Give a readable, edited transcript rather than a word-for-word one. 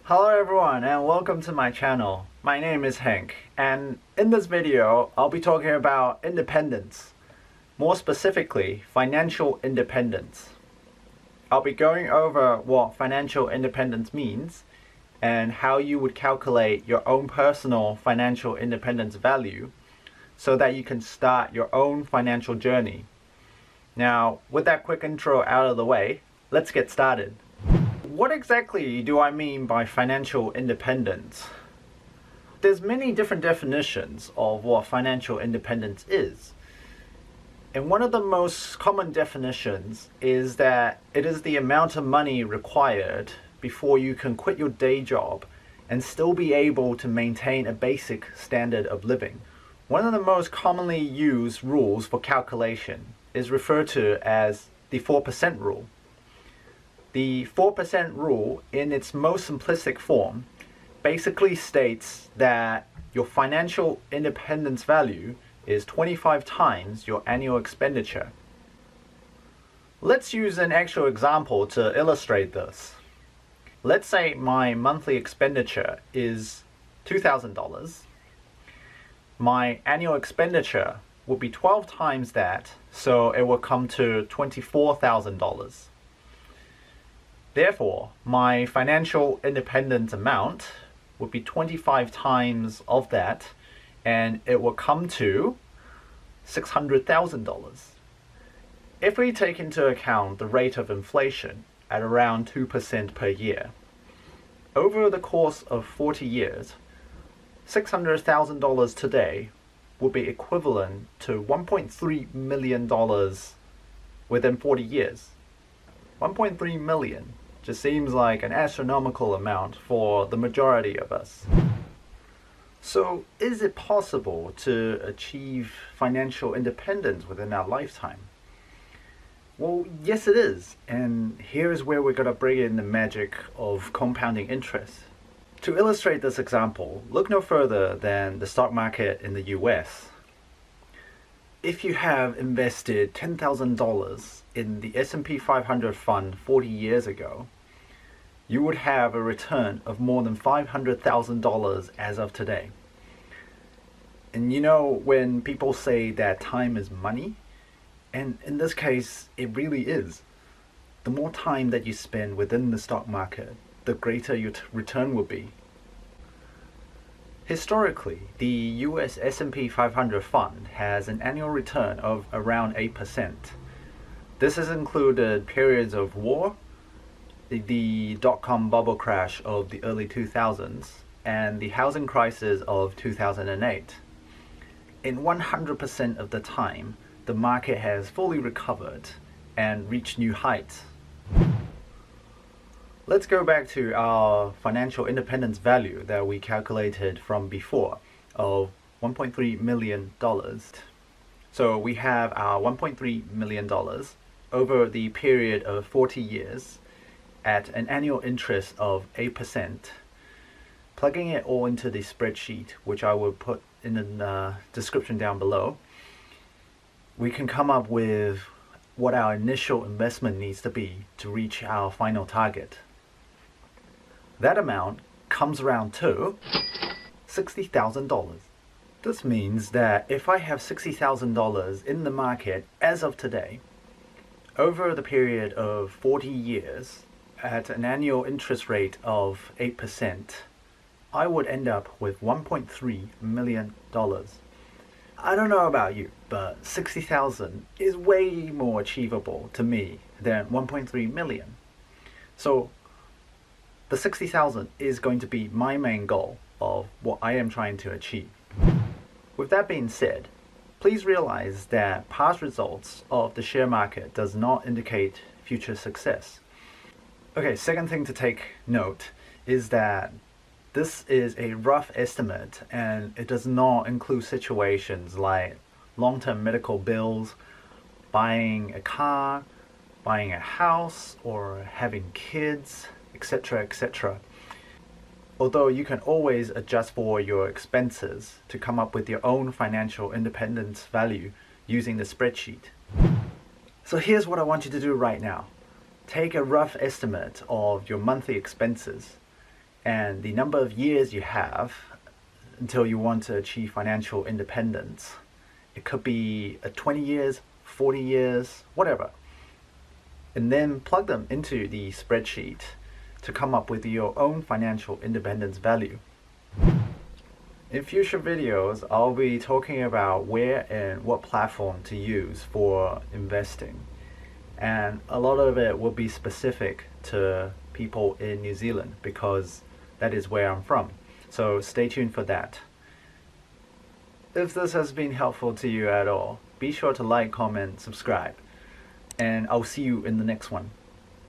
Hello everyone and welcome to my channel. My name is Hank, and in this video I'll be talking about independence. More specifically, financial independence. I'll be going over what financial independence means and how you would calculate your own personal financial independence value so that you can start your own financial journey. Now, with that quick intro out of the way, let's get started. What exactly do I mean by financial independence? There's many different definitions of what financial independence is. And one of the most common definitions is that it is the amount of money required before you can quit your day job and still be able to maintain a basic standard of living. One of the most commonly used rules for calculation is referred to as the 4% rule. The 4% rule, in its most simplistic form, basically states that your financial independence value is 25 times your annual expenditure. Let's use an actual example to illustrate this. Let's say my monthly expenditure is $2,000. My annual expenditure would be 12 times that, so it will come to $24,000. Therefore, my financial independence amount would be 25 times of that, and it will come to $600,000. If we take into account the rate of inflation at around 2% per year, over the course of 40 years, $600,000 today would be equivalent to $1.3 million within 40 years. 1.3 million just seems like an astronomical amount for the majority of us. So, is it possible to achieve financial independence within our lifetime? Well, yes it is, and here's where we're going to bring in the magic of compounding interest. To illustrate this example, look no further than the stock market in the US. If you have invested $10,000 in the S&P 500 fund 40 years ago, you would have a return of more than $500,000 as of today. And you know when people say that time is money? And in this case, it really is. The more time that you spend within the stock market, the greater your return will be. Historically, the US S&P 500 fund has an annual return of around 8%. This has included periods of war, the dot-com bubble crash of the early 2000s, and the housing crisis of 2008. In 100% of the time, the market has fully recovered and reached new heights. Let's go back to our financial independence value that we calculated from before of $1.3 million. So we have our $1.3 million over the period of 40 years at an annual interest of 8%. Plugging it all into the spreadsheet, which I will put in the description down below, we can come up with what our initial investment needs to be to reach our final target. That amount comes around to $60,000. This means that if I have $60,000 in the market as of today, over the period of 40 years, at an annual interest rate of 8%, I would end up with $1.3 million. I don't know about you, but 60,000 is way more achievable to me than 1.3 million. So the 60,000 is going to be my main goal of what I am trying to achieve. With that being said, please realize that past results of the share market does not indicate future success. Okay, second thing to take note is that this is a rough estimate and it does not include situations like long-term medical bills, buying a car, buying a house, or having kids, etc., etc. Although you can always adjust for your expenses to come up with your own financial independence value using the spreadsheet. So here's what I want you to do right now. Take a rough estimate of your monthly expenses and the number of years you have until you want to achieve financial independence. It could be 20 years, 40 years, whatever. And then plug them into the spreadsheet to come up with your own financial independence value. In future videos, I'll be talking about where and what platform to use for investing. And a lot of it will be specific to people in New Zealand because that is where I'm from. So stay tuned for that. If this has been helpful to you at all, be sure to like, comment, subscribe, and I'll see you in the next one.